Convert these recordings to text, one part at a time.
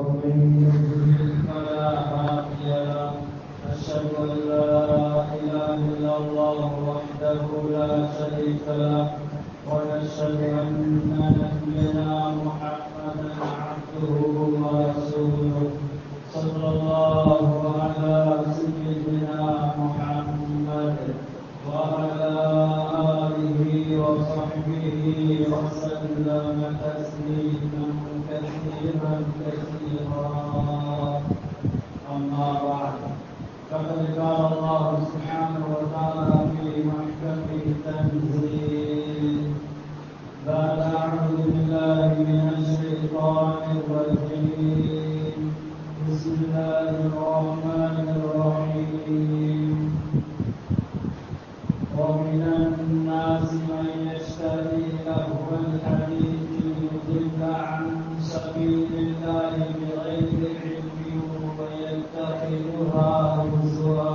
ومن يضلل فلا هادي له. أشهد أن لا إله إلا الله وحده لا شريك له، ونشهد أن نبينا محمدا عبده ورسوله. صلى الله على سيدنا محمد وعلى آله وصحبه وسلم تسليما كثيرا كثيرا. أما بعد، فقد قال الله سبحانه وتعالى في محكمه التنزيل: بعد أعوذ بالله من الشيطان الرجيم. بسم الله الرحمن الرحيم. ومن الناس من يشتري لهو الحديث ليضل عن سبيل الله بغير علم ويتخذها هزوا،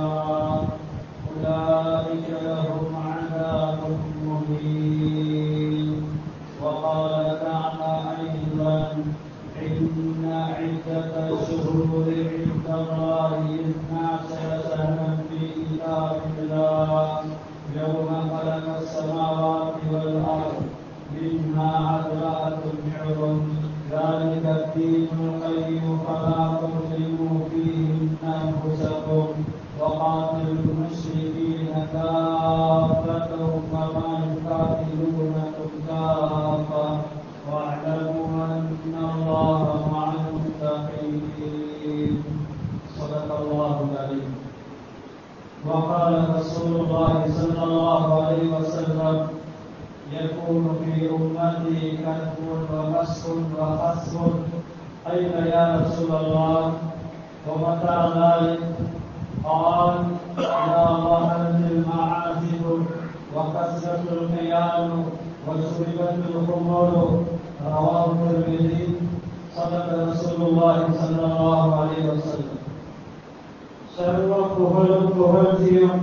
أولئك لهم عذاب مهين. وقال تعالى أيضا: إن عدة الشهور عند الله 12 سنة في كتاب الله يوم خلق السماوات والأرض منها 4 حرم، ذلك الدين القيم فلا تظلموا فيهن أنفسكم وقاتلوا المشركين كافة كما يقاتلونكم كافة واعلموا أن الله مع المتقين. صدق الله العظيم. وقال رسول الله صلى الله عليه وسلم: يكون في أمتي كتب ومسح وخسف. قيل: يا رسول الله ومتى ذلك؟ قال: إذا ظهرت المعازف وكسرت الخيام وشربت الخمر. رواه الترمذي. صدق رسول الله صلى الله عليه وسلم. சர்வ புகழும் புகழ்ச்சியும்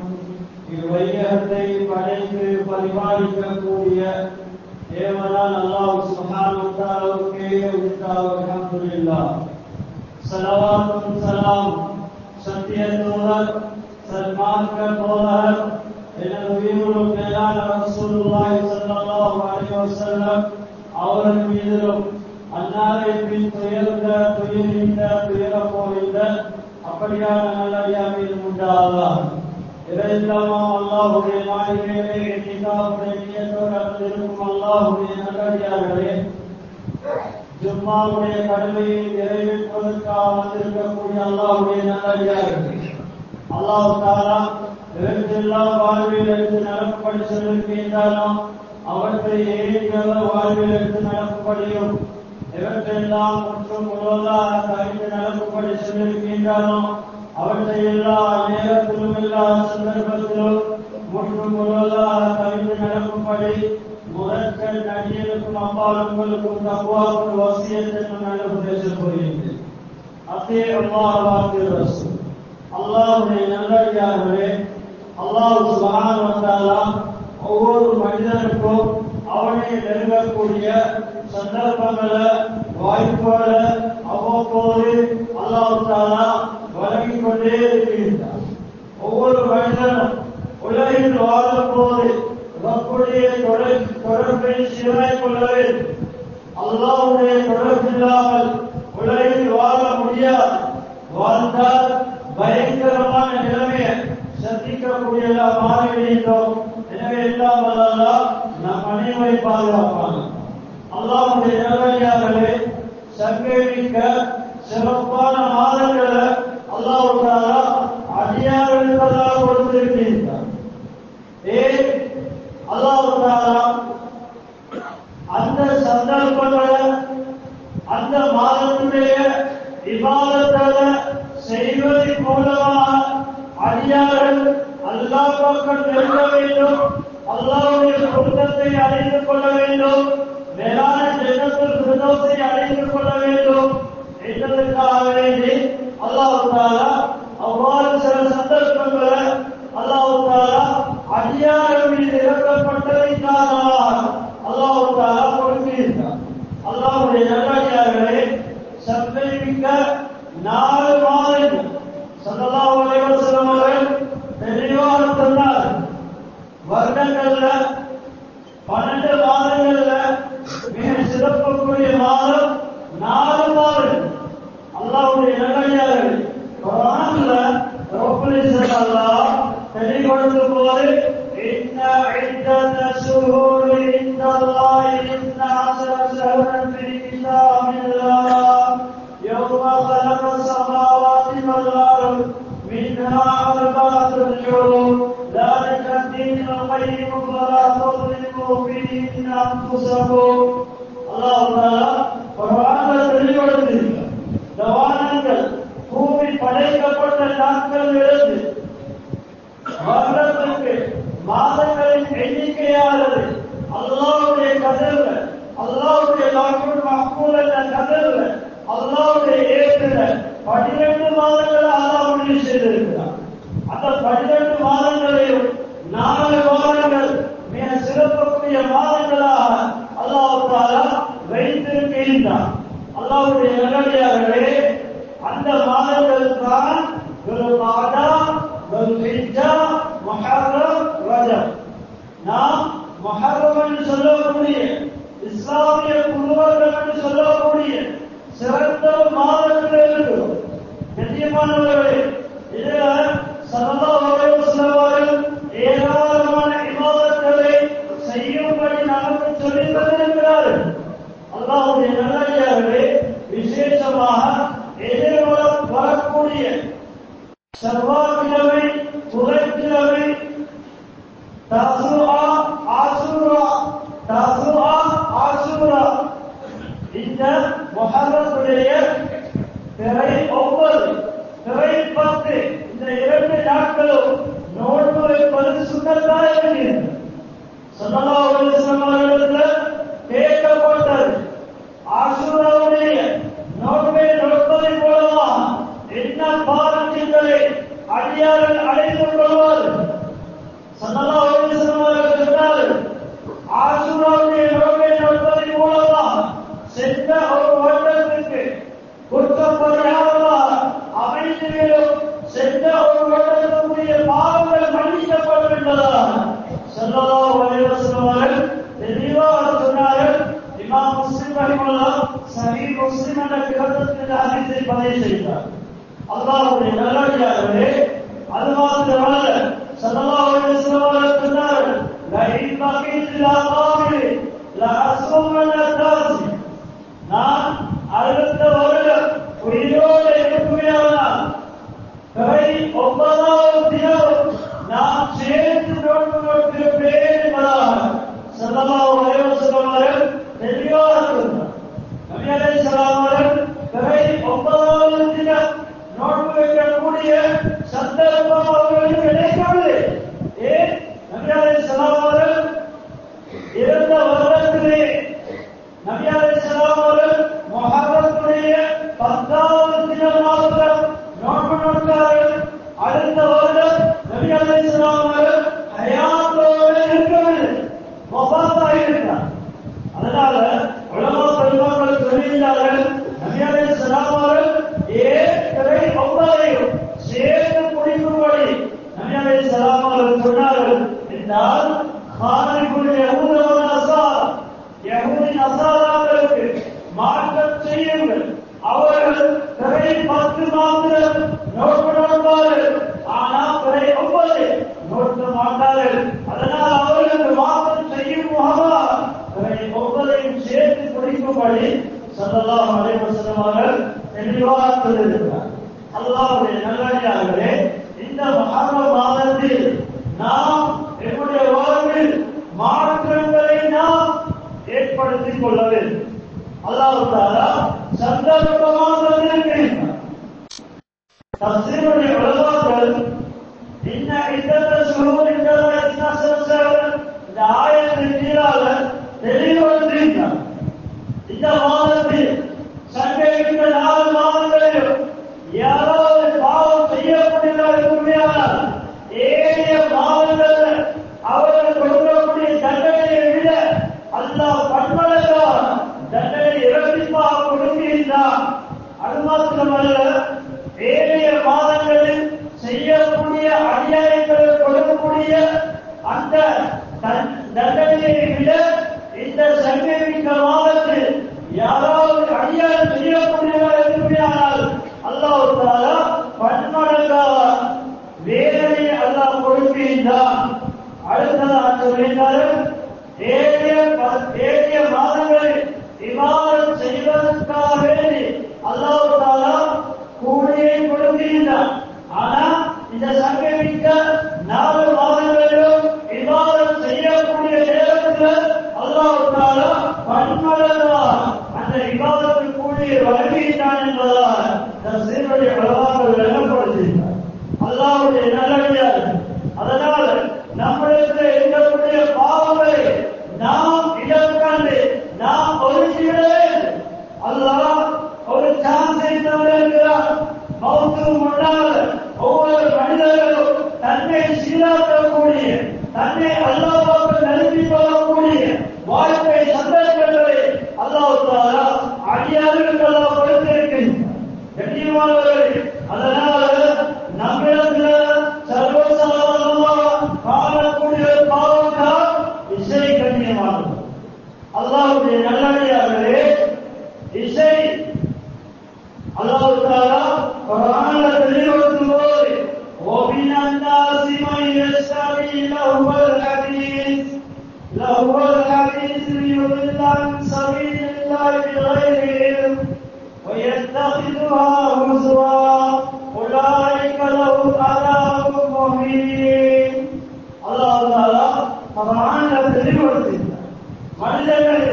இவ்வையகத்தை படைத்து பரிபாலிக்கக்கூடிய தேவனான அல்லாஹ் சுப்ஹானஹு வ தஆலாவுக்கே உரித்தாவ. அல்ஹம்துலில்லாஹ். ஸலவாத்தும் ஸலாம் சத்திய தூதர் சன்மார்க்க தோழர் எனது உயிரினும் மேலான ரசூலுல்லாஹி ஸல்லல்லாஹு அலைஹி வஸல்லம் அவர்கள் மீதிலும் அன்னாரை பின் துயர போகின்ற அப்படியான நல்லடியார்கள் உண்டாவதாக. இறையில்லாமல் அல்லாஹ்வுடைய மாளிகையிலே இத்திகாஃபுடைய நியத்தோடு அமர்ந்திருக்கும் அல்லாஹ்வுடைய நல்லடியார்களே, ஜும்மாவுடைய கடமையை நிறைவேற்றுவதற்காக வந்திருக்கக்கூடிய அல்லாஹ்வுடைய நல்லடியார்களே, அல்லாஹ் தஆலா எல்லாம் வாழ்வில் எடுத்து நடக்கும்படி சொல்லியிருக்கின்றானோ அவற்றை ஏறியவர் வாழ்வில் எடுத்து நடக்கும்படியும் எவற்றையெல்லாம் முற்றும் முழுவதாக தவிர்த்து நடக்கும்படி சொல்லியிருக்கின்றானோ அவற்றை எல்லா நேரத்திலும் எல்லா சந்தர்ப்பத்திலும் முற்றும் முழுவதாக தவிர்த்து நடக்கும்படி முதற்கண் நடிகருக்கும் அப்பால் உங்களுக்கும் தக்வாவுக்கும் வசியத்தை நல்ல உபதேசம் கூறுகின்றேன். அத்தே அல்லாஹ்வுடைய ரசூல் அல்லாஹ்வுடைய நல்லடியார்களே, அல்லாஹ் சுப்ஹானஹு வ தஆலா ஒவ்வொரு மனிதனுக்கும் அவனை நெருங்கக்கூடிய சந்தர்ப்பங்களை வாய்ப்புகளை அவ்வப்போது அல்லாஹ் தஆலா வழங்கிக் கொண்டே இருக்கின்றார். ஒவ்வொரு மனிதனும் உலகில் வாழும் போது ரப்புடைய தொடர்பை சீராய் கொள்ள வேண்டும். அல்லாஹ்வுடைய தொடர்பில்லாமல் உலகில் வாழ முடியாது. வாழ்ந்தால் பயங்கரமான நிலைமையை சந்திக்கக்கூடியதாக மாறிவிடுகின்றோம். எனவே எல்லாம் வல்லல்லாஹ் நம் அனைவரை பாதுகாப்பாங்க. அல்லாஹ்வுடைய நல்லடியார்களே, சங்கமிக்க சிறப்பான மாதங்களை அல்லாஹ் தஆலா அடியார்களுக்காக கொடுத்திருக்கின்றார். அல்லாஹ் தஆலா அந்த சந்தர்ப்பங்களை அந்த மாதத்துடைய இபாதத்தை செய்வதன் மூலமாக அடியார்கள் அல்லாஹ் பக்கம் நெருங்க வேண்டும், அல்லாஹ்வுடைய பொருத்தத்தை அடைந்து கொள்ள வேண்டும், மேலான ஜன்னத்துல் ஃபிர்தௌஸை அடைந்து கொள்ள வேண்டும் என்பதற்காக வேண்டி அல்லாஹ் தஆலா அவ்வாறு சில சந்தர்ப்பங்களை அல்லாஹ் தஆலா அடியார்கள் மீது இறக்கப்பட்டதை காரணமாக அல்லாஹ் தஆலா கொடுக்கின்றார். அல்லாஹ்வுடைய நல்லடியார்களே, சம்பவிக்க 4 மாதங்கள் ஸல்லல்லாஹு அலைஹி வஸல்லம் அவர்கள் தெளிவாக சொன்னார். வருடங்கள்ல 12 மாதங்கள்ல மிக சிறப்புக்குரிய மாதம் 4 மாதங்கள். அல்லாஹ்வுடைய நல்லடியார்கள் குர்ஆன்ல ரப்பல் இஸ்ஸத் அல்லாஹ் தெளிவுபடுத்தும் போது இன்ன இத்தத ஷுஹூரி இன்தல்லாஹி 12 ஷஹ்ரன் ஃபீ கிதாபில்லாஹ் யௌம خلق السماوات والأرض منها أربعة حرم ذلك الدين القيم فلا تظلموا فيهن أنفسكم. அல்லாஹ் குர்ஆன்ல தெளிவுபடுத்துகிறார். வானங்கள் பூமி படைக்கப்பட்ட நாட்களிலிருந்து வருடத்திற்கு மாதங்களின் எண்ணிக்கையானது அல்லாஹ்வுடைய கதர்ல, அல்லாஹ்வுடைய லவ்ஹுல் மஹ்ஃபூல் என்ற கதர்ல, அல்லாஹ்வுடைய ஏற்றில 12 மாதங்களை அல்லாஹ் முடிவு செய்திருக்கிறார். அந்த 12 மாதங்களையும் 4 மாதங்கள் மிக சிறப்புக்குரிய மாதங்களாக அல்லாஹ் தஆலா வைத்திருக்கின்றார். அல்லாஹ்வுடைய நல்லடியார்களே, அந்த மாதங்கள் தான் துல்காதா, துல்ஹிஜ்ஜா, முஹர்ரம், ரஜப். நாம் முஹர்ரம் என்று சொல்லக்கூடிய இஸ்லாமிய குழுவர்கள் என்று சொல்லக்கூடிய சிறந்த மாதங்கள் இருக்கிறோம். கண்ணியமானவர்களே, இதுல ஸல்லல்லாஹு அலைஹி வஸல்லம் அவர்கள் ஏராளமான இபாதத்துகளை செய்யும்படி நமக்கு சொல்லித் தந்திருக்கிறார்கள். அல்லாஹ்வுடைய நல்லடியார்களே, விசேஷமாக வரக்கூடிய செவ்வாய்க்கிழமை, புதன்கிழமை, தஸ்ஆ, ஆஷூரா இந்த முஹர்ரத்துடைய பிறை 9, பிறை 10 இந்த 2 நாட்களும் நோன்பு வைப்பது சுன்னத்தாக இருக்கிறது. ஸல்லல்லாஹு அலைஹி வஸல்லம் அவர்களிடத்தில் கேட்கப்பட்டது, ஆஷூராவுடைய நோன்பை நோற்பதன் மூலமா என்ன பாவங்களை அடியார்கள் அடைத்துக் கொள்வார்கள். ஸல்லல்லாஹு அலைஹி வஸல்லம் அவர்கள் சொன்னார்கள், ஆஷூராவுடைய நோன்பை நோற்பதன் மூலமா சென்ற ஒரு வருடத்திற்கு குற்றப்பரிகாரமாக அமைந்துவிடும், சென்ற ஒரு வருடத்திற்குரிய பாவங்கள் மன்னிக்கப்படும் என்பதாக ஸல்லல்லாஹு அலைஹி வஸல்லம் அவர்கள் தெளிவாக சொன்னார்கள். இமாம் முஸ்லிம் ரஹிமஹுல்லாஹ் சஹீஹ் முஸ்லிம் என்ற கிரந்தத்தில் ஹதீஸை பதிவு செய்தார். அல்லாஹ்வுடைய நல்லடியார்களே, அது மாத்திரமல்ல, ஸல்லல்லாஹு அலைஹி வஸல்லம் அவர்கள் சொன்னார்கள், லஇன் பகீத் இலா காமில் லஅஸ்முன் அத்தாசி. நான் அடுத்த வருடம் உயிரோடு இருக்குமையானால் பிறை 9வது தினம் நாம் சேர்த்து நோன்பு நோட்டிருப்பேன் என்பதாக ஸல்லல்லாஹு அலைஹி வஸல்லம் அவர்கள் தெளிவாக சொன்னார். நபி அலைஹிஸ்ஸலாம் அவர்கள் பிறை 9வது தினம் நோன்பு வைக்கக்கூடிய சந்தர்ப்பம் அவர்களுக்கு கிடைக்கவில்லை. ஏன்? நபி அலைஹிஸ்ஸலாம் அவர்கள் இறந்த வருடத்திலே நபி அலைஹிஸ்ஸலாம் அவர்கள் முஹர்ரத்துடைய 10வது தினம் மாத்திரம் நோன்பு நோட்டார்கள். அடுத்த வருடம் நபி அலைஹிஸ்ஸலாம் அவர்கள் ஹயாத்தோடு இருக்கவில்லை, வஃபாத்தாகிவிட்டார். அதனால உலமா பெருமக்கள் சொல்லியிருந்தார்கள், நபி அலைஹிஸ்ஸலாம் அவர்கள் பிறை 9ஐயும் சேர்த்து முடிக்கும்படி நபி அலைஹிஸ்ஸலாம் அவர்கள் சொன்னார்கள் என்றால், காரிபுல் யஹூத வ நஸாரா, யஹூதி நஸாராக்களுக்கு மாற்றம் செய்யுங்கள். அவர்கள் பிறை 10 மாத்திரம் நோன்பு நோட்பார்கள், ஆனால் பிறை 9 நோக்க மாட்டார்கள். அதனால் அவர்களுக்கு மாற்றம் செய்யும் முகமாக பிறை 9ஐயும் சேர்த்து குடிக்கும்படி ஸல்லல்லாஹு அலைஹி வஸல்லம் அவர்கள் தெளிவாக சொல்லியிருக்கிறார். அல்லாஹ்வுடைய நல்லடியார்களே, இந்த முஹர்ரம் மாதத்தில் நாம் நம்முடைய வாழ்வில் மாற்றங்களை நாம் ஏற்படுத்திக் கொள்ள வேண்டும். அல்லாஹ் தஆலா சந்தர்ப்பமாக தந்திருக்கிறார். தஃசீருடைய உலமாக்கள் இன்ன இத்தத ஷுஹூர் இன்தல்லாஹி 12 ஷஹ்ரன் இந்த ஆயத்தின் கீழாக தெளிவுபடுத்தினார். இந்த மாதத்தில் சங்கைகின்ற 4 மாதங்களிலும் யாராவது பாவம் செய்யக்கூடியவர்கள் ஏனைய மாதங்கள் அவர்கள் கொடுக்கக்கூடிய தண்டனையை விட அல்லாஹ் பன்மடங்காக தண்டனை இரட்டிப்பாக கொடுக்கின்றார். அது மாத்திரமல்ல, ஏழைய மாதங்களில் செய்யக்கூடிய அநியாயங்களை கொடுக்கக்கூடிய அந்த தண்டனையை விட இந்த சங்கமிக்க மாதத்தில் யாராவது அநியாயம் செய்யக்கூடியவர் இருக்குமையானால் அல்லாஹ் தஆலா பன்மடங்காக வேதனையை அல்லாஹ் கொடுக்கின்றான். அடுத்ததாக சொல்லினாலும் ஏழைய மாதங்களில் இவ்வாறு செய்வதற்காக வேண்டி அல்லாஹ் தஆலா கூலியை கொடுக்கின்றான். ஆனா இந்த சங்கமிக்க 4 மாதங்களிலும் இவ்வாறு செய்யக்கூடிய நேரத்தில் அல்லாஹ் தஆலா பன்மடங்காக அந்த இபாதத்துக்கு கூலியை வழங்குகின்றான் என்பதால் தஃசீருடைய உலமாக்கள் விளங்கப்படுத்துகிறார். அல்லாஹ்வுடைய நல்லடியார்கள், அதனால் நம்மளுக்கு இருக்கக்கூடிய பாவங்களை நாம் இடம் கண்டு நாம் ஒதுக்கிவிட வேண்டும். அல்லாஹ் ஒரு சான்ஸை தந்திருக்கிறார். மௌத்துக்கு முன்னால் ஒவ்வொரு மனிதர்களும் தன்னை சீராக்கக்கூடிய, தன்னை அல்லாஹ்வுக்கு நல்கி கொள்ளக்கூடிய வாய்ப்பை சந்தர்ப்பங்களை அல்லாஹ் தஆலா அடியார்களுக்கு அல்லாஹ் கொடுத்திருக்கின்றார். கண்ணியமானவர்களே, அதனால நம்மிடத்தில் சர்வசாதாரணமாக காணக்கூடிய பாவம்தான் இசை. கண்ணியமானது அல்லாஹ்வுடைய நல்லடியார்களே, இசை அல்லாஹ் தஆலா குர்ஆன்ல தெளிவுபடுத்தும் போது وَمِنَ النَّاسِ مَن يَشْتَرِي لَهْوَ الْحَدِيثِ لِيُضِلَّ عَن سَبِيلِ اللَّهِ بِغَيْرِ عِلْمٍ وَيَتَّخِذُهَا هُزُوًا أُولَٰئِكَ لَهُمْ عَذَابٌ مُهِينٌ. அல்லாஹ் தஆலா குர்ஆன்ல தெளிவுபடுத்துகிறார். மனிதர்கள்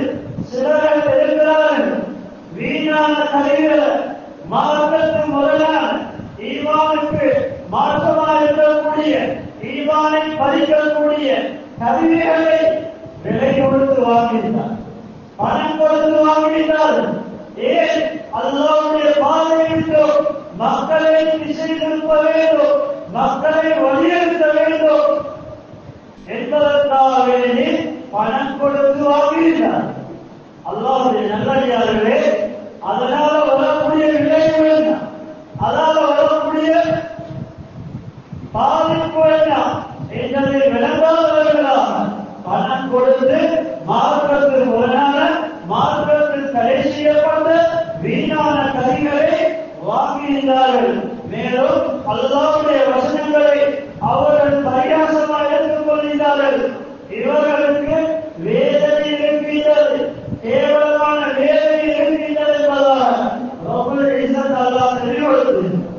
சிலர் இருக்கிறார்கள், வீணான கலைகளை மார்க்கத்துக்கு முதலான ஈமானுக்கு மாற்றமாக இருக்கக்கூடிய, ஈமானை பறிக்கக்கூடிய கருவிகளை விலை கொடுத்து வாங்குகிறார், பணம் கொடுத்து வாங்குகிறார். ஏன்? அல்லாஹ்வுடைய பாதையிட்டு மக்களை திசை திருப்ப வேண்டும், மக்களை வழியெடுக்க வேண்டும் என்பதற்காக வேண்டி பணம் கொடுத்து வாங்குகிறார். அல்லாஹ்வுடைய நல்லடியார்களே, அதனால வரக்கூடிய விளைவு என்ன, அதனால வரக்கூடிய பாதிப்பு என்ன என்பதை விளங்காதவர்களாக பணம் கொடுத்து மார்க்கத்தில் முரணான, மார்க்கத்தில் தடை செய்யப்பட்ட வீணான கதிகளை வாங்குகிறார்கள். மேலும் அல்லாஹ்வுடைய வசனங்களை அவர்கள் பரியாசமாக எடுத்துக் கொள்கிறார்கள். இவர்களுக்கு வேதனை இருக்கின்றது, கேவலமான வேதனை இருக்கின்றது என்பதால் ரப்பல் இஸ்ஸத் அல்லாஹ் தெளிவுபடுத்துகிறார்.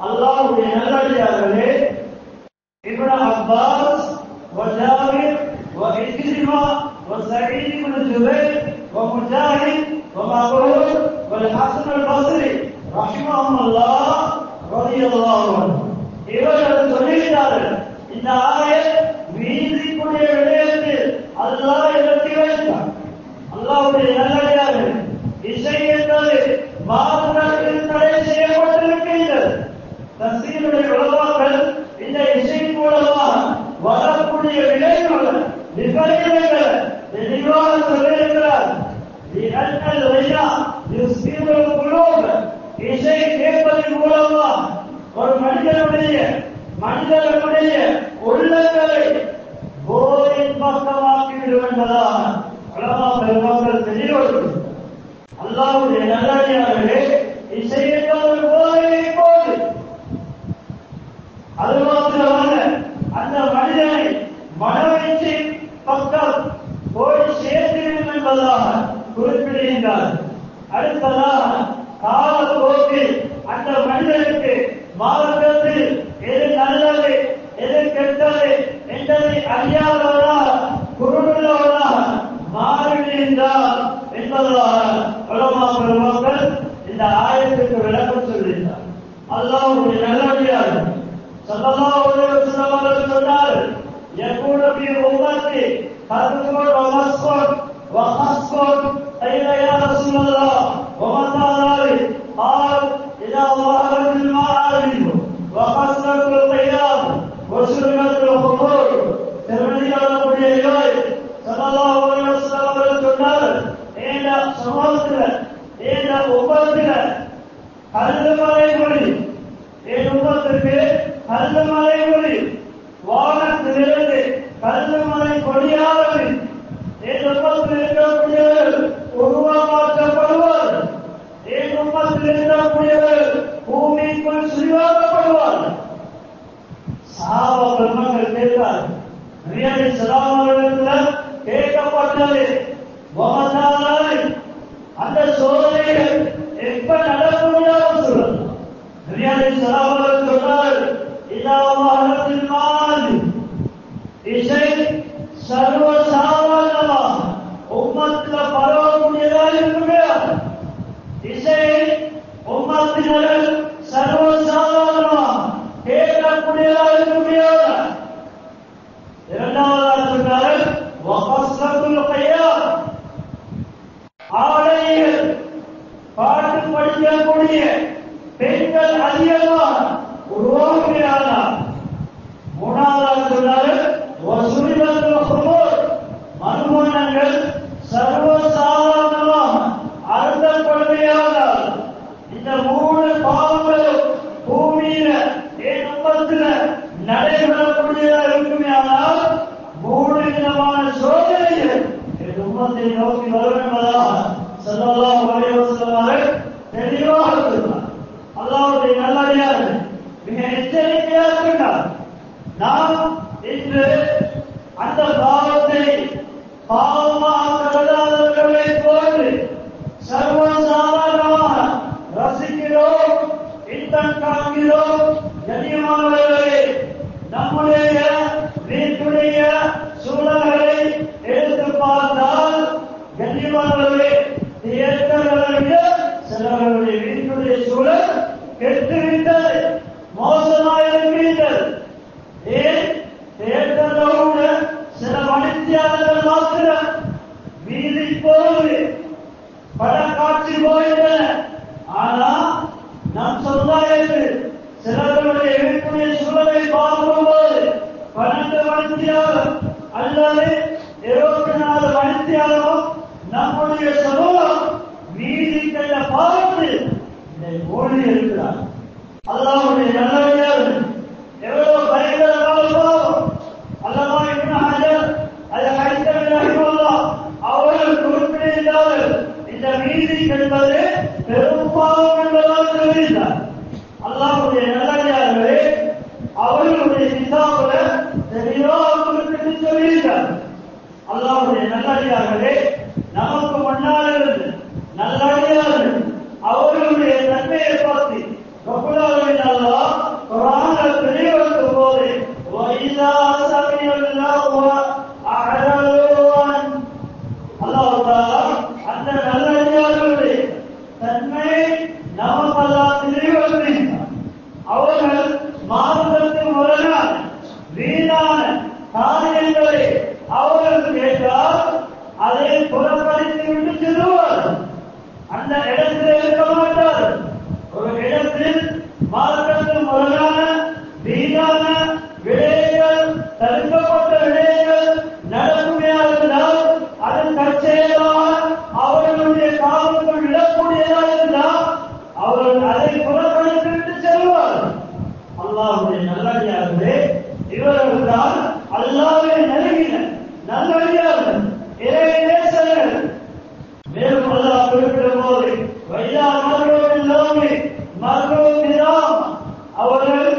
அல்லாஹ்வுடைய நல்லடியார்களே, இப்னு அப்பாஸ் وجابر وإكرمة وسعيد بن جبير ومجاهد ومعقول والحسن البصري رحمهم الله رضي الله عنه இவர்கள் சொல்கிறார்கள், இந்த ஆயத் மீதிக்குரிய விடயத்தில் அல்லாஹ் இறக்கி வைத்தார். அல்லாஹ்வுடைய நல்லடியார்கள், இசை என்பது மார்க்கத்தில் தடை செய்யப்பட்டிருக்கின்றது. தஃசீருடைய உலமாக்கள் இந்த இசை மூலமாக வரக்கூடிய விளைவுகள், விபரீதங்களை தெளிவாக சொல்லியிருக்கிறார். இசை கேட்பதன் மூலமாக ஒரு மனிதனுடைய உள்ளங்களை போரின் பக்கமாக்கிவிடும் என்பதாக உலமாக்கள் தெளிவுபடுத்தும். அல்லாஹ்வுடைய நல்லடியார்களே, இசை என்பது போதை போது. அது மாத்திரமல்ல, அந்த மனிதனை மனவீழ்ச்சி பக்கம் போய் சேர்த்திடும் என்பதாக குறிப்பிடுகின்றார். அடுத்ததாக காலப்போக்கில் அந்த மனிதனுக்கு மார்க்கத்தில் எது நல்லது எது கெட்டது என்பதை அறியாதவராக, குருடுள்ளவராக மாறிவிடுகின்றார் என்பதாக உலமாக்கள் இந்த ஆயத்துக்கு விளக்கம் சொல்கின்றார். அல்லாஹ்வுடைய நல்லடியார்கள் ஸல்லல்லாஹு அலைஹி வஸல்லம் அவர்கள் சொன்னார்கள், யகூனு ஃபீ உம்மத்தி கர்புன் வ மஸ்குன் வ ஹஸ்புன் قيل يا رسول الله ومتى ذلك؟ قال إذا ظهرت المعارف وقصرت القيام وشربت الخمور. திருமதியாளர்களுடைய ரிவாயத் ஸல்லல்லாஹு அலைஹி வஸல்லம் அவர்கள் சொன்னார்கள், இந்த சமூகத்தில், இந்த உம்மத்தில் கல்லுமலை மொழி, என் உம்மத்துக்கு கல்லுமலை மொழி, வானத்திலிருந்து கல்லுமலை கொடியாவது என் உம்மத்தில் இருக்கக்கூடியவர் உருவமாக்கப்படுவார். என் உம்மத்தில் இருக்கக்கூடியவர் பூமிக்குள் சுழிவாக்கப்படுவார். சஹாபா பெருமக்கள் கேட்டார். நபி ஸல்லல்லாஹு அலைஹி வஸல்லம் கேட்கப்பட்டது, அந்த சோதனைகள் எப்ப நடக்கும் சொன்னார். இதாவாகத்தில் மாறி இசை சர்வசாதாரணமா உம்மத்தில் பரவக்கூடியதாக இருக்குமே. இசை உம்மத்தினர் சர்வசாதாரணமா கேட்கக்கூடியதாக இருக்குமே. இரண்டாவதாக சொன்னார், ஆடைகள் பாட்டு படிக்கக்கூடிய பெண்கள் அதிகமாக உருவாக்குகிறார்கள். மூணாவதாக சொன்னார், மறுமணங்கள் சர்வசாதாரணமாக அருந்தப்படுகிறார்கள். இந்த மூணு பாவங்களும் பூமியில என் உம்மத்தில நடைபெறக்கூடியதாக இருக்குமே. ஆனால் மூணு விதமான சோதனைகள் என் உம்மத்தை நோக்கி வரும் என்பதாக ஸல்லல்லாஹு அலைஹி வஸல்லம் தெளிவாக சொன்னார். அல்லாஹ்வுடைய நல்லடியார்கள் மிக எச்சரிக்கையாக இருக்கிறார். நாம் இன்று அந்த பாவத்தை பாவமாக கருதாதவர்களை போன்று சர்வசாதாரணமாக ரசிக்கிறோம், இன்பம் காண்கிறோம். கண்ணியமானவர்களே, நம்முடைய வீட்டுடைய சூழல்களை எடுத்து பார்த்தால் கண்ணியமானவர்களே, தியேட்டர்களுடைய சிலர்களுடைய வீட்டுடைய சூழல் கெட்டுவிட்டது, மோசமாயிருக்கிறது. ஏன்? தியேட்டர்களோடு சில மணித்தியாளர்கள் மாத்திரம் மீதி போது படக்காட்சி போயிட்டன. ஆனா நம் சமுதாயத்தில் சிலர்களுடைய வீட்டுடைய சூழலை பார்க்கும்போது 12 மணித்தியாளர் அல்லது 24 மணித்தியாளரும் நம்முடைய சமூகம் மீதி கண்ட பார்த்து இதை ஓடி இருக்கிறார். அல்லாஹ்வுடைய நல்லடியார்கள் எவ்வளவு பயங்கரமான பாவம். அல்லாஹ் இப்னு ஹஜர் அல்-ஹைத்தமி ரஹிமஹுல்லாஹ் அவர்கள் குறிப்பிடுகிறார்கள், இந்த மீதி என்பது பெரும் பாவம் என்பதாக தெரிவித்தார். அல்லாஹ்வுடைய நல்லடியார்களே, அவர்களுடைய கிதாபுல தெளிவாக குறிப்பிட்டு சொல்லியிருக்கார். அல்லாஹ்வுடைய நல்லடியார்களே, நமக்கு முன்னால் இருந்து நல்லடியார்கள் அவர்களுடைய நன்மையை பற்றி ரப்பல் ஆலமீன் அல்லாஹ் குர்ஆனில் தெளிவுபடுத்தும் போது வஇதா சமிஅல்லாஹு அஅரதுன் அல்லாஹ் தஆலா அந்த நல்லடியார்களுடைய தன்மை நமக்கு அல்லாஹ் தெளிவுபடுத்துகிறார். அவர்கள் மார்க்கத்தின் முரணான வீணான காரியங்களை அவர்கள் கேட்டால் அதை புறக்கணித்து விட்டு செல்வார்கள். அந்த இடத்தில் இருக்க மாட்டார்கள். ஒரு இடத்தில் மார்க்கத்தின் முரணான வீணான விடயங்கள், தடுக்கப்பட்ட விடயங்கள் நடக்குமையாக இருந்தால் அது தற்செயலாக அவர்களுடைய காலத்தில் விடக்கூடியதாக இருந்தால் அவர்கள் அதை புறக்கணித்து விட்டு செல்வார்கள். அல்லாஹ்வுடைய நல்லடியார்களே, இவர்கள் தான் அல்லாஹ்வை நெருங்கின நல்லடியார்கள், இறை நேசர்கள். மேலும் அல்லாஹ் குறிப்பிடும் போது வையா மர்ரோவின் லோமி மர்ரோவிராம், அவர்கள்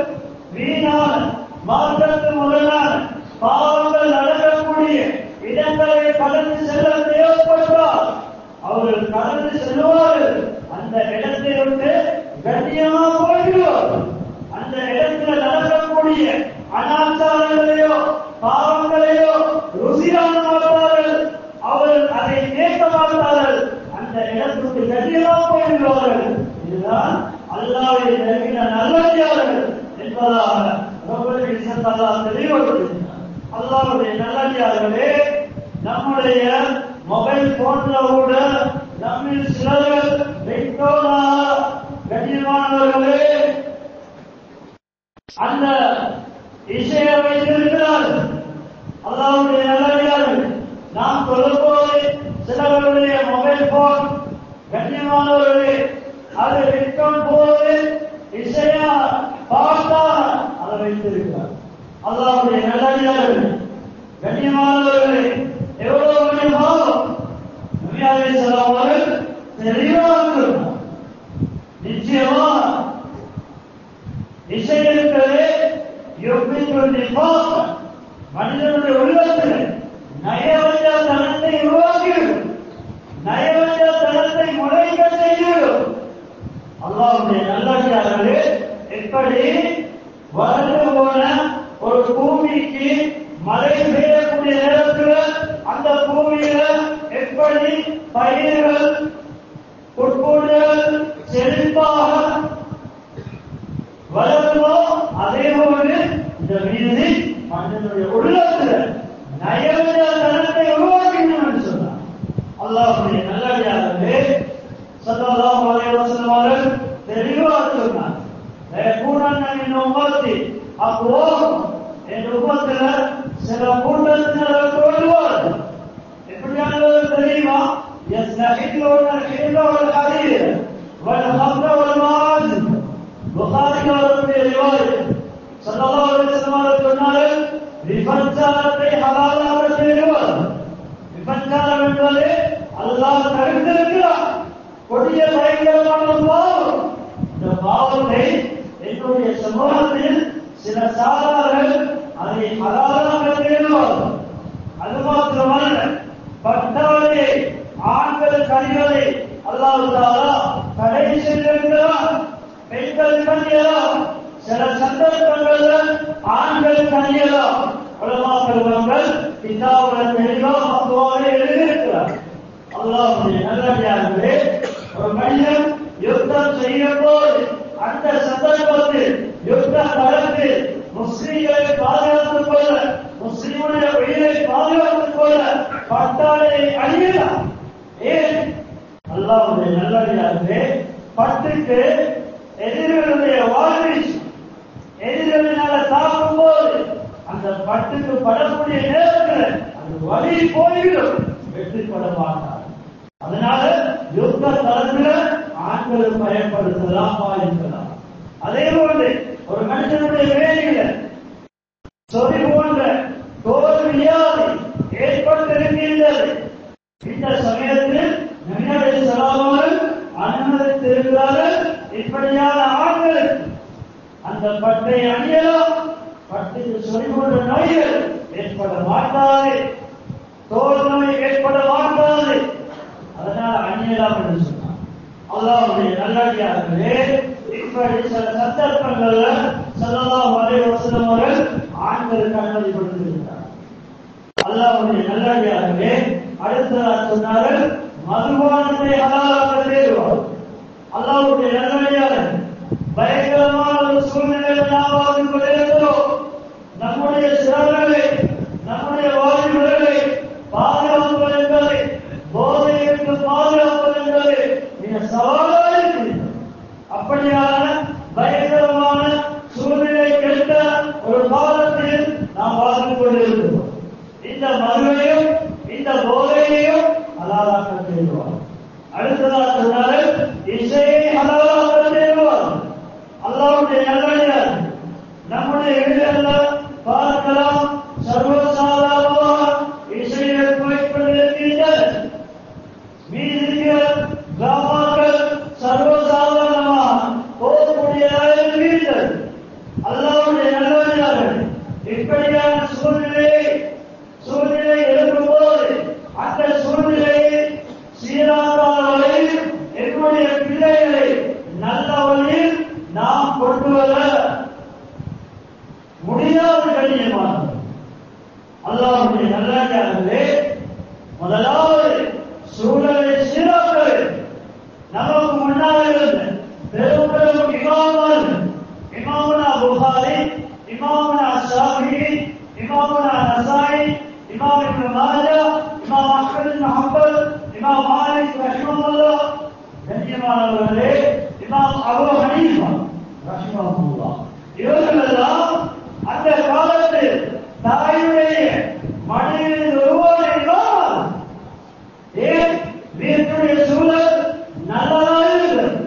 வீணான மார்க்கத்து முரணான பாவங்கள் நடக்கக்கூடிய இடங்களை கடந்து செல்ல தேவைப்பட்டால் அவர்கள் கடந்து செல்வார்கள். அந்த இடத்தை விட்டு கண்ணியமாக போய்விடுவார்கள். அந்த இடத்தில் நடக்கக்கூடிய அனாச்சாரங்களையோ பாவங்களையோ ருசியான மாட்டார்கள். அவர்கள் அதை கேட்க மாட்டார்கள். அந்த இடத்துக்கு கண்ணியமாக போய்விடுவார்கள். இதுதான் அல்லாஹ்வை நெருங்கின நல்லடியார்கள் என்பதாக ரப்பல் இஸ்ஸத் அல்லாஹ் தெளிவுபடுத்துகிறார். அல்லாஹ்வுடைய நல்லடியார்களே, நம்முடைய மொபைல் போன்ல கூட நம்மில் சிலர்கள் கண்ணியமானவர்களே அந்த இசையை வைத்திருக்கிறார்கள். அல்லாஹ்வுடைய நல்லடியார்கள், நாம் சொல்லும்போது சிலவர்களுடைய மொபைல் போன் கண்ணியமானவர்களே அது ரிங்டோன் போல கண்ணியமானவர்களே, எவ்வளவு கண்ணியமாக நபி அலைஹிஸ்ஸலாம் அவர்கள் தெளிவாக நிச்சயமா இசை இருக்கிறதே மனிதனுடைய உள்ளத்தில் நயவஞ்ச தனத்தை உருவாக்கிவிடும், நயவஞ்ச தனத்தை முளைக்க செய்துவிடும். அல்லாஹ்வுடைய நல்லடியார்களே, எப்படி வறண்டு போன ஒரு பூமிக்கு மழை பெய்யக்கூடிய நேரத்தில் அந்த பூமியில எப்படி பயிர்கள் புட்பூண்டுகள் செழிப்பாக வளருமோ அதே போன்று இந்த மீது மனிதனுடைய உள்ளத்தில் நயவஞ்ச தனத்தை உருவாக்கணும் என்று சொன்னார். அல்லாஹ்வுடைய நல்லடியார்களே, ஸல்லல்லாஹு அலைஹி வஸல்லம் அவர்கள் தெளிவாக சொன்னார், "லயகூனன்ன மின் உம்மத்தி அக்வாம்", என் உம்மத்தில் சில கூட்டத்தினர் தோன்றுவார்கள். எப்படியானது தெரியுமா? يستحلون الحل والحرير والخمر والمعازف. புகாரி அவர்களுடைய ரிவாயத் ஸல்லல்லாஹு அலைஹி வஸல்லம் சொன்னார்கள், விபச்சாரத்தை ஹலாலாக செய்வார். விபச்சாரம் என்பது அல்லாஹ் தடுத்திருக்கிறார், கொடிய பயங்கரமான பாவம். இந்த பாவத்தை என்னுடைய சமூகத்தில் சில சாரார்கள் அதை ஹலாலாக செய்வார்கள். அது மாத்திரமல்ல, பட்டாளை ஆண்கள் கனிகளை அல்லாஹ் தஆலா தடை செய்திருக்கிறார். பெண்கள் கனியலாம், சில சந்தர்ப்பங்களில் ஆண்கள் கனியலாம். உலமாக்கள் கிதாபுல் தெளிவாக அவ்வாறு எழுதியிருக்கிறார். அல்லாஹ்வுடைய நல்லடியார்களே, ஒரு மனிதன் யுத்தம் செய்யும் போது அந்த சந்தர்ப்பத்தில் யுத்த களத்தில் முஸ்லிம்களை பாதுகாத்துக் கொள்ள, முஸ்லிமுடைய உயிரை பாதுகாத்துக் கொள்ள பட்டாளை அணியலாம். ஏன்? அல்லாஹ்வுடைய நல்லடியார்களே, பட்டுக்கு எதிரிகளுடைய வாழ்வீச்சு எதிரிகளினால தாக்கும் போது அந்த பட்டுக்கு படக்கூடிய நேரத்தில் அது வழி போய்விடும், வெற்றிப்பட மாட்டார். அதனால யுத்த தளத்தில் ஆண்களும் பயன்படுத்தலாம், பாதிக்கலாம். அதே போன்று ஒரு மனிதனுடைய வேலையில சொறி போன்ற தோல் வியாதி ஏற்பட்டிருக்கின்றது. இந்த சமயத்தில் நபி அலைஹிஸ்ஸலாம் அவர்கள் அனுமதித்திருக்கிறார்கள், இப்படியான ஆண்கள் அந்த பட்டை அணியலாம். பட்டுக்கு சொறி போன்ற நோய்கள் ஏற்பட மாட்டாது, தோல் நோய் ஏற்பட மாட்டாது, அதனால் அணியலாம் என்று சொன்னார். அல்லாஹ்வுடைய நல்லடியார்களே, இப்படி சில சந்தர்ப்பங்கள்ல ஸல்லல்லாஹு அலைஹி வஸல்லம் அவர்கள் ஆண்களுக்கு அனுமதிப்படுத்தியிருக்கிறார். அல்லாஹ்வுடைய நல்லடியார்களே, அடுத்ததாக சொன்னார்கள், மதுபானத்தை ஹலாலாக செய்வார். அல்லாஹ்வுடைய நல்லடியார்கள், பயங்கரமான ஒரு சூழ்நிலையில் நாம் வாழ்ந்து கொண்டிருக்கிறோம். நம்முடைய சிறார்களை, நம்முடைய வாலிபர்களை பாதுகாப்பது என்பதை, போதையிலிருந்து பாதுகாப்பது என்பது மிக சவாலாக இருக்கிறது. அப்படியான பயங்கரமான சூழ்நிலை கெட்ட ஒரு காலத்தில் நாம் வாழ்ந்து கொண்டிருக்கிறோம். இந்த மதுவையும் இந்த போதையையும் ஹலாலாக செய்வார். அடுத்ததாக சொன்னார்கள், இசையை ஹலாலாக செய்வார். அல்லாஹ்வுடைய நல்லடியார், நம்முடைய வீடுகளில் பார்க்கலாம், சர்வசாதாரணமாக இசையை போய்கொண்டிருக்கின்றனர். மீதிகள் கிராமங்கள் சர்வசாதாரணமாக போகக்கூடிய வீடுகள். அல்லாஹ்வுடைய நல்லடியார்கள், இப்படியான சூழ்நிலை இருக்கும்போது அந்த சூழ்நிலையை சீராக்காத என்னுடைய பிள்ளைகளை நல்ல வழியில் நாம் கொண்டு வர முடியாத கண்ணியமானது. அல்லாஹ்வுடைய நல்லடியார்களே, முதலாவது சூழலை சீராக்க வேண்டும். நமக்கு முன்னால் இருந்த பெரும் பெரும் இமாம்கள், இமாமுனா புகாரி, இமாமுனா ஷாஃபிஈ, இமாமுனா நஸாயி, இமாம் இப்னு மாஜா, இமாம் அஹ்மத் பின் ஹம்பல், இமாம் மாலிக் ரஹிமஹுல்லாஹ், கண்ணியமானவர்களே, இமாம் அபூ ஹனீஃபா ரஹிமஹுல்லாஹ், இவர்களெல்லாம் அந்த காலத்தில் தாயுடைய மனைவியில் உருவாகினால் ஏன் வீட்டுடைய சூழல் நல்லதாக இருக்கிறது,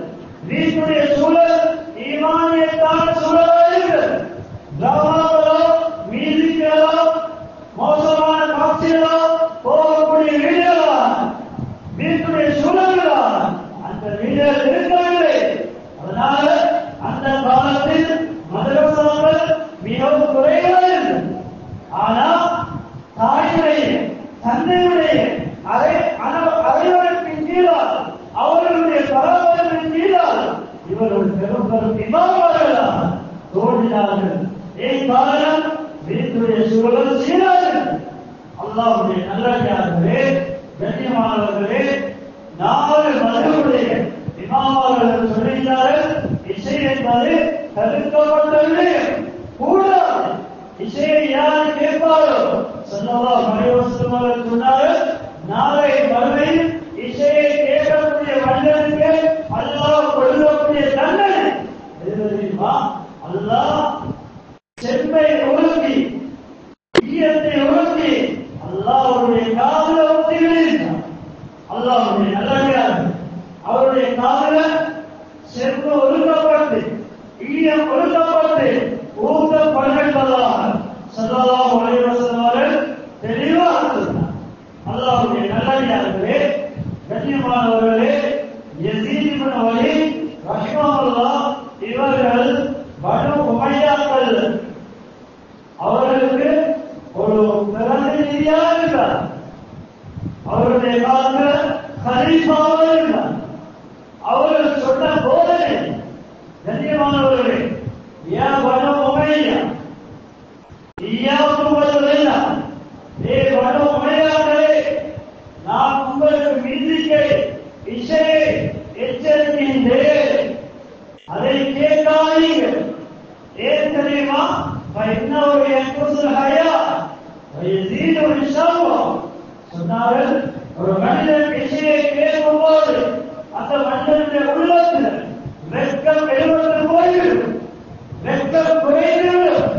வீட்டுடைய சூழல் ஈமானியத்தான சூழலாக இருக்கிறது. கிராமங்களோ மீதிகளோ இவர்கள் பெரும் பெரும் இமாம்களாக தோன்றினார்கள். ஏன் காரணம்? வீட்டுடைய சூழல் சீரானது. அல்லாஹ்வுடைய நல்லடியார்களே, கண்ணியமானவர்களே, 4 மதகுடைய இமாம்கள் சொல்கிறார்கள், இசை என்பது தடுக்கப்பட்டது கூடாது. இசையை யார் கேட்பாரோ ஸல்லல்லாஹு அலைஹி வஸல்லம் அவர்கள் சொன்னார்கள், நாளை மறுமையில் இசையை கேட்கக்கூடிய மனிதனுக்கு அல்லாஹ் கொடுக்கக்கூடிய தண்டனை எது தெரியுமா? அல்லாஹ் செம்பை உருக்கி ஈயத்தை உருக்கி அல்லாஹ்வுடைய காதுல ஊத்தி விடுகிறார். அல்லாஹ்வுடைய நல்லடியார்கள் அவருடைய காதுல செம்பு உருக்கப்பட்டு ஈயம் உருக்கப்பட்டு ஊற்றப்படுகின்றதாக ஸல்லல்லாஹு அலைஹி வஸல்லம் அவர்கள் தெளிவாக சொன்னார். அல்லாஹ்வுடைய நல்லடியார்களே, கண்ணியமானவர்களே, யஸீத் இப்னு வலீத் ரஹிமஹுல்லாஹ் இவர்கள் பனு உமையாக்கள் அவர்களுக்கு ஒரு பிரதிநிதியாக இருந்தார். அவருடைய காலத்தில் கலீஃபாவாக இருந்தார். அவர்கள் சொன்ன போதனை, கண்ணியமானவர்களே, யா பனு உமையா இய்யாக்கும் வல்லையா, ஏ பனு உமையாக்களே, நான் உங்களுக்கு மியூசிக்கை இசையை எச்சரிக்கின்றேன், அதை கேட்காதீர்கள். ஏன் தெரியுமா? சொன்னார்கள், ஒரு மனிதன் இசையை கேட்கும் போது அந்த மனிதனுடைய உள்ளத்தில் வெட்கம் எழுவது போய்விடும். வெட்கம் குறைந்துவிடும்.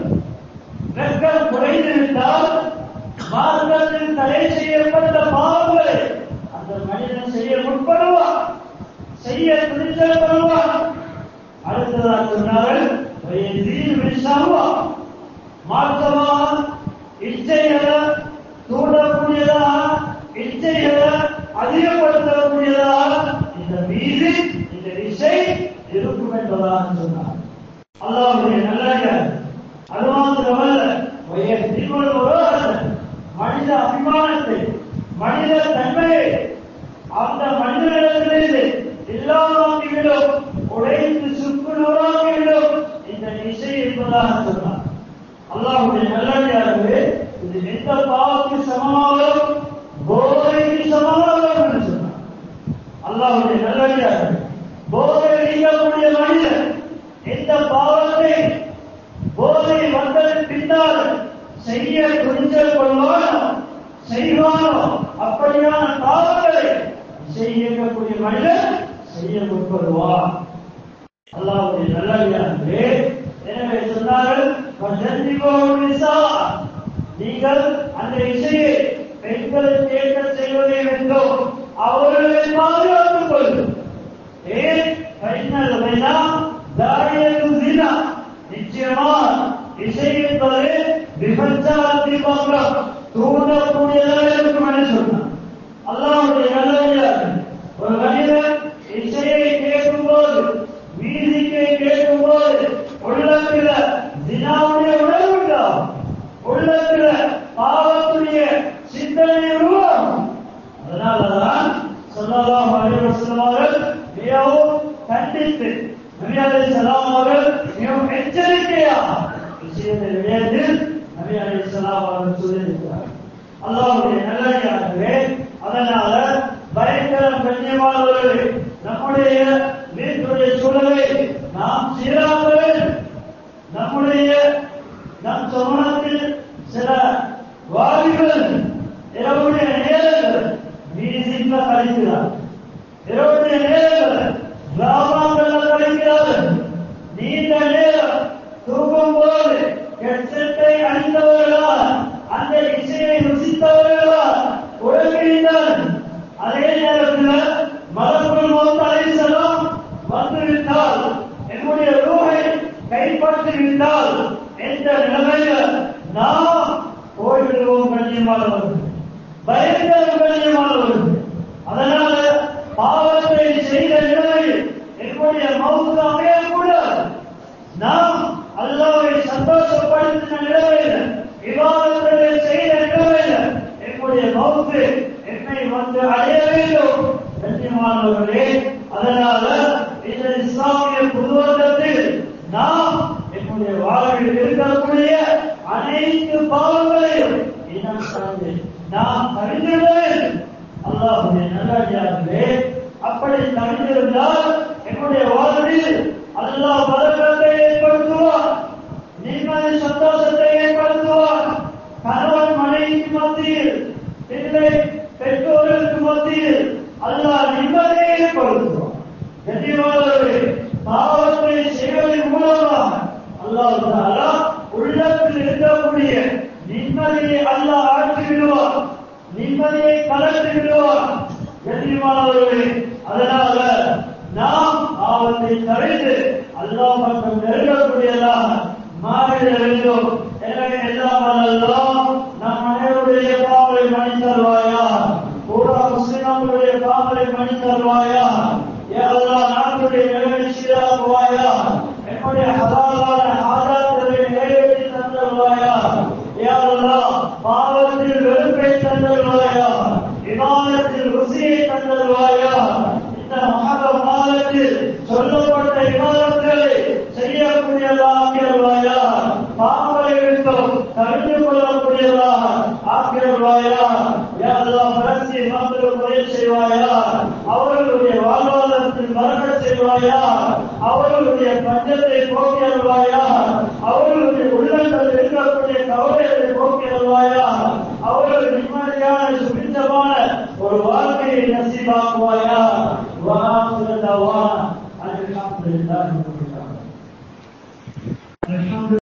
வெட்கம் குறைந்துவிட்டால் மார்க்கத்தில் தடை செய்யப்பட்ட பாவங்களை அந்த மனிதன் செய்ய முற்படுவான், செய்ய துணிச்சல்படுவான். அடுத்ததாக சொன்னார்கள், மாற்றமாக இச்சைகளை தூண்டக்கூடியதாக, இச்சைகளை அதிகப்படுத்தக்கூடியதாக இந்த மீது இந்த இசை இருக்கும் என்பதாக சொன்னார். அல்லாஹ்வுடைய நல்லடியார் அது மாத்திரமல்ல, மனித அபிமானத்தை, மனித தன்மையை அந்த மனிதனிடத்திலிருந்து இல்லாமக்கிவிடும், உடைத்து சுக்குநூறாக்கிவிடும் இந்த இசை என்பதாக சொன்னார். அல்லாஹ்வுடைய நல்லடியார்களே, இது எந்த பாவத்துக்கு சமமாகும்? போதைக்கு சமமாகும் என்று சொன்னார். அல்லாஹ்வுடைய நல்லடியார்களே, போதை நீக்கக்கூடிய மனிதன் எந்த பாவத்தை போதை வந்ததன் பின்னால் செய்ய துணிச்சல் கொள்வானோ, செய்வானோ, அப்படியான பாவங்களை செய்யக்கூடிய மனிதன் செய்ய முற்படுவான். அல்லாஹ்வுடைய நல்லடியார்களே, எனவே சொன்னார்கள், நீங்கள் அந்த இசையை பெண்களை கேட்க செய்வதை வேண்டும், அவர்களை பாதுகாத்துக் கொள்ளும். ஏன்? நிச்சயமா இசை என்பது விபச்சாரத்தின் பக்கம் தூண்டக்கூடியதாக இருக்கும் என்று சொன்னார். அல்லாஹ்வுடைய நல்லடியார்களே, ஒரு மனிதன் இசையை கேட்கும் போது, மியூசிக்கை கேட்கும் போது உள்ளத்தில் ஜினாவுடைய உணர்வு உண்டாகும், உள்ளத்தில் பாவத்துடைய சிந்தனை உருவாகும். அதனாலதான் ஸல்லல்லாஹு அலைஹி வஸல்லம் அவர்கள் மிகவும் கண்டித்து, நபி அலைஹிஸ்ஸலாம் அவர்கள் மிகவும் எச்சரிக்கையாக விஷயத்தை விளையாட்டு நபி அலைஹிஸ்ஸலாம் அவர்கள் சொல்லியிருக்கிறார். அல்லாஹ்வுடைய நல்லடியார்களே, அதனால பயங்கரம் கண்ணியமானவர்களே, நம்முடைய வீட்டுடைய சூழலை நாம் சீராக்க வேண்டும். நம்முடைய நம் சமூகத்தில் சில வாலிபர்கள் இரவுடைய நேரங்கள் மியூசிக்ல கழிக்கிறார், இரவுடைய நேரங்கள் கிராமங்கள்ல கழிக்கிறார்கள். நீண்ட நேரம் தூங்கும் போது ஹெட்செட்டை அணிந்தவர்களால் அந்த இசையை ருசித்தவர்களால் உறங்குகின்றார்கள். அதே நேரத்தில் மலக்குள் மௌத் அலைஹிஸ்ஸலாம் வந்துவிட்டால், என்னுடைய ரூஹை கைப்பற்றிவிட்டால் என்ற நிலைமையில் நாம் போய்விடுவோம். கண்ணியமானவர்கள், பயங்கர கண்ணியமானவர்கள். அதனால பாவத்தை செய்த நிலையில் என்னுடைய மௌத்து அமையக்கூடாது. நாம் அல்லாஹ்வை சந்தோஷப்படுத்தின நிலையில், இபாதத்தை செய்த நிலையில் என்னுடைய மௌத்து என்னை வந்து அடைய வேண்டும். கண்ணியமானவர்களே, அதனால இந்த இஸ்லாமிய நாம் தவிர்க்கிறேன். அல்லாஹ்வுடைய நல்லடியார்களே, அப்படி தவிர்த்திருந்தால் என்னுடைய வாழ்வில் அல்லாஹ் பரக்கத்தை ஏற்படுத்துவார், நிம்மதி சந்தோஷத்தை ஏற்படுத்துவார். கணவன் மனைவிக்கு மத்தியில், பிள்ளை பெற்றோருக்கு மத்தியில் அல்லாஹ் நிம்மதியை ஏற்படுத்துவார். கண்ணியமானவர்களே, பாவத்தை செய்வதன் மூலமாக அல்லாஹ் தஆலா உள்ளத்தில் இருக்கக்கூடிய நிம்மதியை அல்லாஹ் ஆற்றி விடுவார், நிம்மதியை கலந்து விடுவார். கண்ணியமானவர்களே, அதனால நாம் பாவத்தை தவிர்த்து அல்லாஹ் பக்கம் நெருங்கக்கூடியதாக மாறிட வேண்டும். எனவே எல்லாம் அல்லாஹ் நம் அனைவருடைய பாவங்களை மன்னித்தருள்வாயா, பூரா முஸ்லிம்களுடைய பாவங்களை மன்னித்தருள்வாயா. யா அல்லாஹ் நாட்டுடைய நிலைமை சீராக்குவாயா, என்னுடைய ஹலாலான ஆதாரங்களை நிறைவேற்றி தந்தருள்வாயா. யா அல்லாஹ் பாவத்தில் வெறுப்பை தந்தருள்வாயா, இபாதத்தில் ருசியை தந்தருள்வாயா. இந்த மஹரம் மாதத்தில் சொல்லப்பட்ட இபாதங்களை செய்யக்கூடியதாக ஆக்கியருள்வாயா, பாவங்களை விட்டும் தவிர்த்து கொள்ளக்கூடியதாக ஆக்கியருள்வாயா. யா அல்லாஹ் பரசி மக்களுக்கு உதவி செய்வாயா, அவர்களுடைய வாழ்வாதாரத்தில் பரக்கத் செய்வாயா, அவர்களுடைய பஞ்சத்தை போக்கியருள்வாயா, அவர்களுடைய உள்ளங்கள் இருக்கக்கூடிய கவலைகளை போக்கியருள்வாயா, அவர்கள் நிம்மதியான சுபிச்சமான ஒரு வாழ்க்கையை நசீபாக்குவாயா. வஆஹிரு தஅவானா அல்ஹம்துலில்லாஹி.